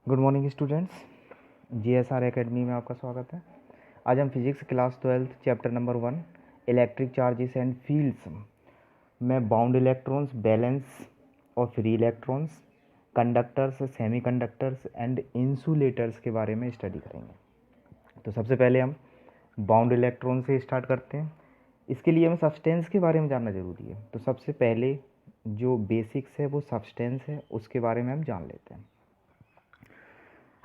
Good morning students, GSR academy में आपका स्वागत है। आज हम physics class 12 chapter number 1 electric charges and fields में बाउंड इलेक्ट्रॉन्स, बैलेंस और free electrons, conductors, semiconductors and insulators के बारे में स्टडी करेंगे। तो सबसे पहले हम बाउंड इलेक्ट्रॉन से स्टार्ट करते हैं। इसके लिए हमें सब्सटेंस के बारे में जानना ज़रूरी है। तो सबसे पहले जो बेसिक्स है वो सब्सटेंस है, उसके बारे में हम जान लेते हैं।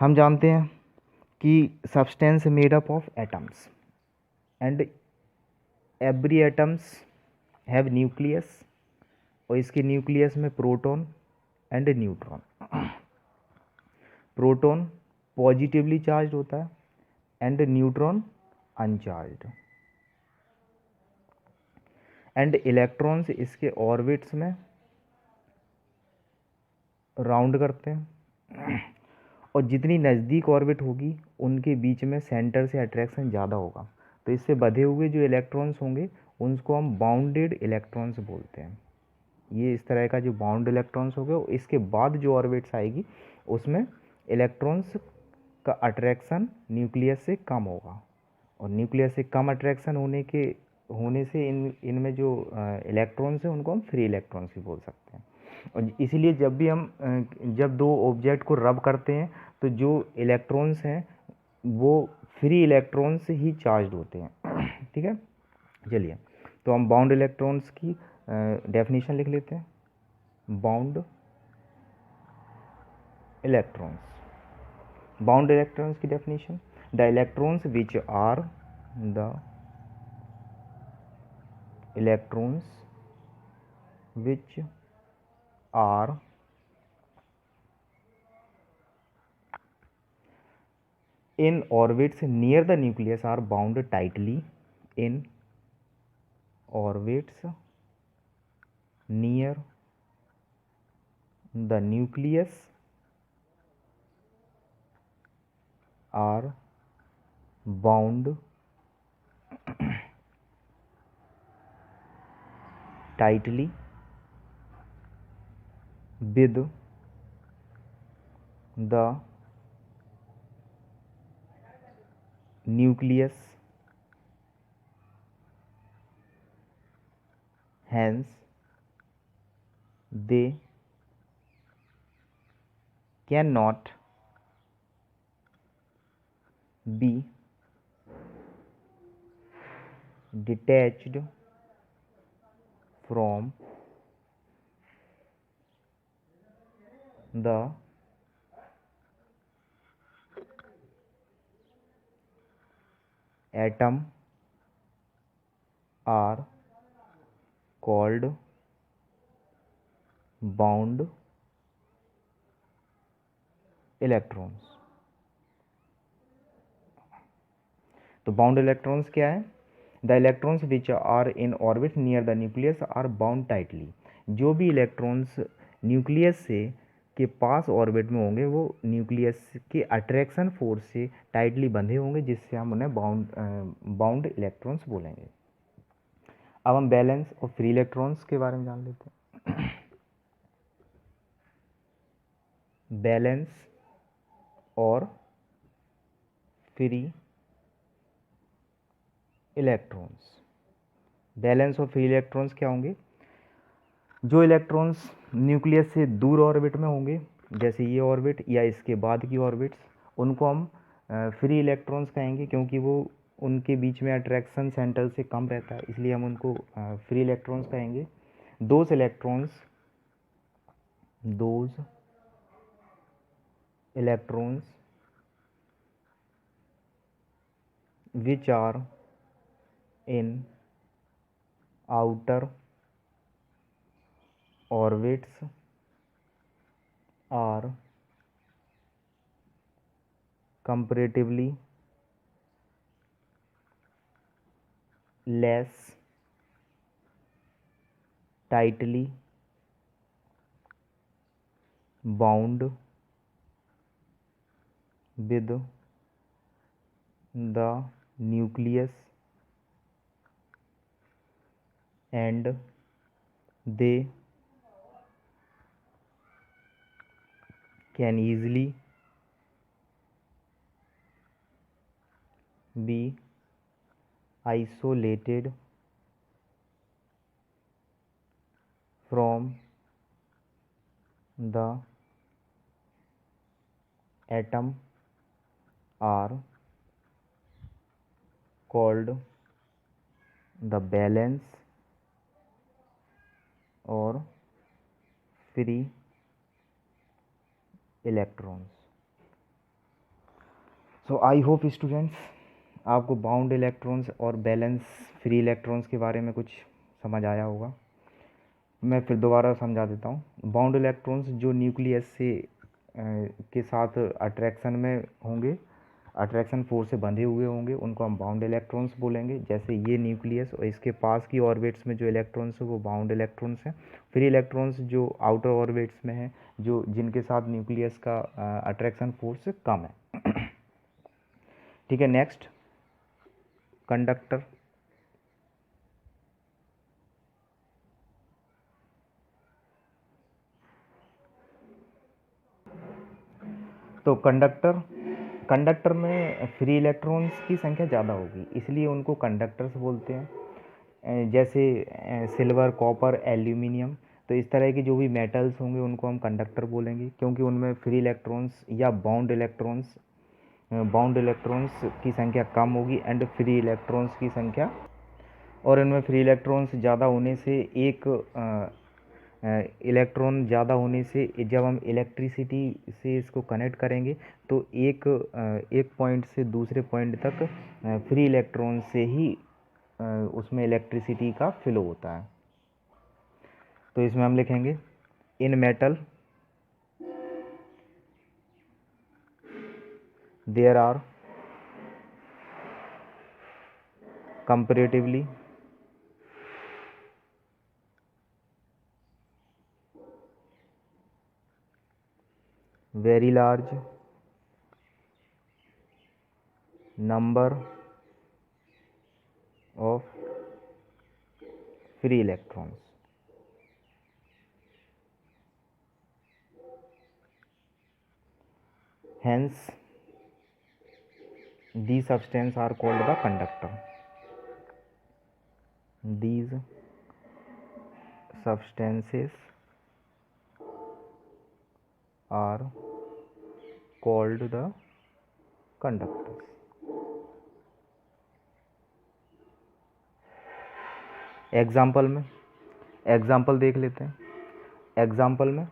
हम जानते हैं कि substance made up of atoms and every atoms have nucleus, और इसके न्यूक्लियस में proton and neutron. Proton positively charge होता है and neutron uncharged, and electrons इसके ऑर्बिट्स में राउंड करते हैं, और जितनी नज़दीक ऑर्बिट होगी उनके बीच में सेंटर से अट्रैक्शन ज़्यादा होगा। तो इससे बधे हुए जो इलेक्ट्रॉन्स होंगे उनको हम बाउंडेड इलेक्ट्रॉन्स बोलते हैं। ये इस तरह का जो बाउंड इलेक्ट्रॉन्स हो गए, इसके बाद जो ऑर्बिट्स आएगी उसमें इलेक्ट्रॉन्स का अट्रैक्शन न्यूक्लियस से कम होगा, और न्यूक्लियस से कम अट्रैक्शन होने से इनमें जो इलेक्ट्रॉन्स हैं उनको हम फ्री इलेक्ट्रॉन्स भी बोल सकते हैं। और इसीलिए जब दो ऑब्जेक्ट को रब करते हैं तो जो इलेक्ट्रॉन्स हैं वो फ्री इलेक्ट्रॉन्स ही चार्ज होते हैं। ठीक है, चलिए तो हम बाउंड इलेक्ट्रॉन्स की डेफिनेशन लिख लेते हैं। बाउंड इलेक्ट्रॉन्स की definition: the electrons which are the electrons which are in orbits near the nucleus are bound tightly in orbits near the nucleus are bound tightly with the nucleus, hence they cannot be detached from the atom are called bound electrons। तो बाउंड इलेक्ट्रॉन्स क्या है? The electrons which are in orbit near the nucleus are bound tightly. जो भी electrons nucleus से के पास orbit में होंगे वो न्यूक्लियस के अट्रैक्शन फोर्स से टाइटली बंधे होंगे, जिससे हम उन्हें बाउंड इलेक्ट्रॉन्स बोलेंगे। अब हम बैलेंस और फ्री इलेक्ट्रॉन्स के बारे में जान लेते हैं। बैलेंस और फ्री इलेक्ट्रॉन्स। बैलेंस और फ्री इलेक्ट्रॉन्स क्या होंगे? जो इलेक्ट्रॉन्स न्यूक्लियस से दूर ऑर्बिट में होंगे, जैसे ये ऑर्बिट या इसके बाद की ऑर्बिट्स, उनको हम फ्री इलेक्ट्रॉन्स कहेंगे, क्योंकि वो उनके बीच में अट्रैक्शन सेंटर से कम रहता है, इसलिए हम उनको फ्री इलेक्ट्रॉन्स कहेंगे। Those electrons which are in outer orbits are comparatively less tightly bound with the nucleus, and they can easily be isolated from the atom are called the valence or free electrons. So I hope students आपको bound electrons और balance free electrons के बारे में कुछ समझ आया होगा। मैं फिर दोबारा समझा देता हूँ। बाउंड इलेक्ट्रॉन्स जो न्यूक्लियस से के साथ अट्रैक्शन में होंगे, अट्रैक्शन फोर्स से बंधे हुए होंगे, उनको हम बाउंड इलेक्ट्रॉन्स बोलेंगे। जैसे ये न्यूक्लियस और इसके पास की ऑर्बिट्स में जो इलेक्ट्रॉन्स है वो बाउंड इलेक्ट्रॉन्स हैं। फ्री इलेक्ट्रॉन्स जो आउटर ऑर्बिट्स में हैं, जो जिनके साथ न्यूक्लियस का अट्रैक्शन फोर्स कम है। ठीक है, नेक्स्ट कंडक्टर। तो कंडक्टर में फ्री इलेक्ट्रॉन्स की संख्या ज़्यादा होगी, इसलिए उनको कंडक्टर्स बोलते हैं। जैसे सिल्वर, कॉपर, एल्यूमिनियम, तो इस तरह के जो भी मेटल्स होंगे उनको हम कंडक्टर बोलेंगे, क्योंकि उनमें फ्री इलेक्ट्रॉन्स या बाउंड इलेक्ट्रॉन्स की संख्या कम होगी एंड फ्री इलेक्ट्रॉन्स की संख्या। और इनमें फ्री इलेक्ट्रॉन्स ज़्यादा होने से इलेक्ट्रॉन ज़्यादा होने से जब हम इलेक्ट्रिसिटी से इसको कनेक्ट करेंगे तो एक पॉइंट से दूसरे पॉइंट तक फ्री इलेक्ट्रॉन से ही उसमें इलेक्ट्रिसिटी का फ्लो होता है। तो इसमें हम लिखेंगे in metal there are comparatively very large number of free electrons. Hence, these substances are called the conductor. These substances are called the conductors. Example देख लेते हैं। एग्जाम्पल में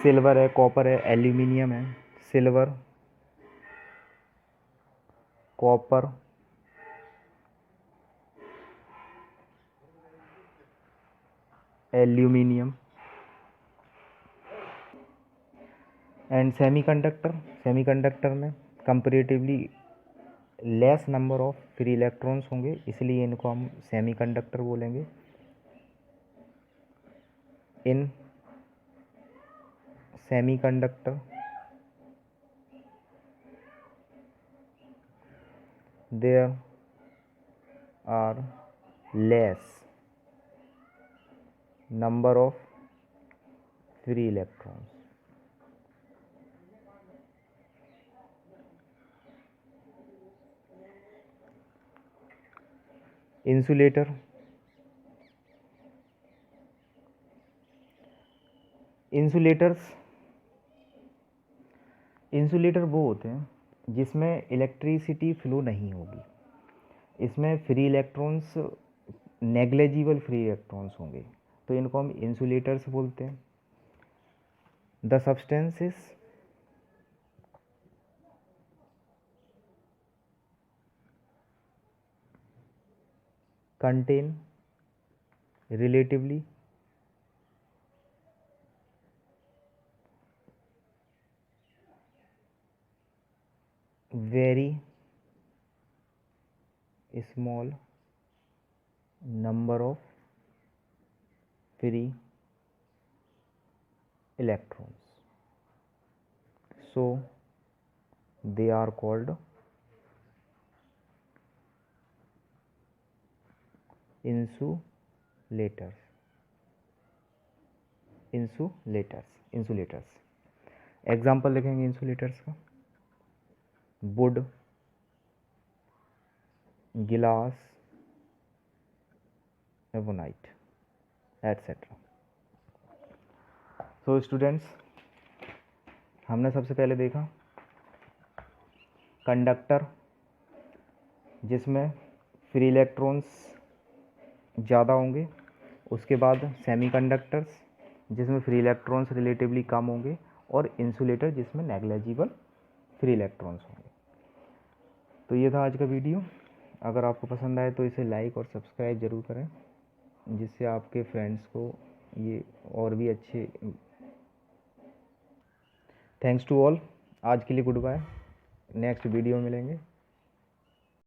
सिल्वर है, कॉपर है, एल्यूमिनियम है। Silver, copper, aluminium and semiconductor में comparatively less number of free electrons होंगे, इसलिए इनको हम सेमीकंडक्टर बोलेंगे। In semiconductor there are less number of free electrons. Insulator वो होते हैं जिसमें इलेक्ट्रिसिटी फ्लो नहीं होगी। इसमें free electrons negligible free electrons होंगे, तो इनको हम इंसुलेटर्स बोलते हैं। The substances contain relatively very small number of free electrons, so they are called insulators. Example लिखेंगे इंसुलेटर्स का। वुड, गिलास, एवोनाइट, एटसेट्रा। सो स्टूडेंट्स, हमने सबसे पहले देखा कंडक्टर जिसमें फ्री इलेक्ट्रॉन्स ज़्यादा होंगे, उसके बाद सेमीकंडक्टर्स जिसमें फ्री इलेक्ट्रॉन्स रिलेटिवली कम होंगे, और इंसुलेटर जिसमें नेग्लिजिबल फ्री इलेक्ट्रॉन्स होंगे। तो ये था आज का वीडियो। अगर आपको पसंद आए तो इसे लाइक और सब्सक्राइब ज़रूर करें, जिससे आपके फ्रेंड्स को ये और भी अच्छे। Thanks to all. आज के लिए गुड बाय, नेक्स्ट वीडियो में मिलेंगे।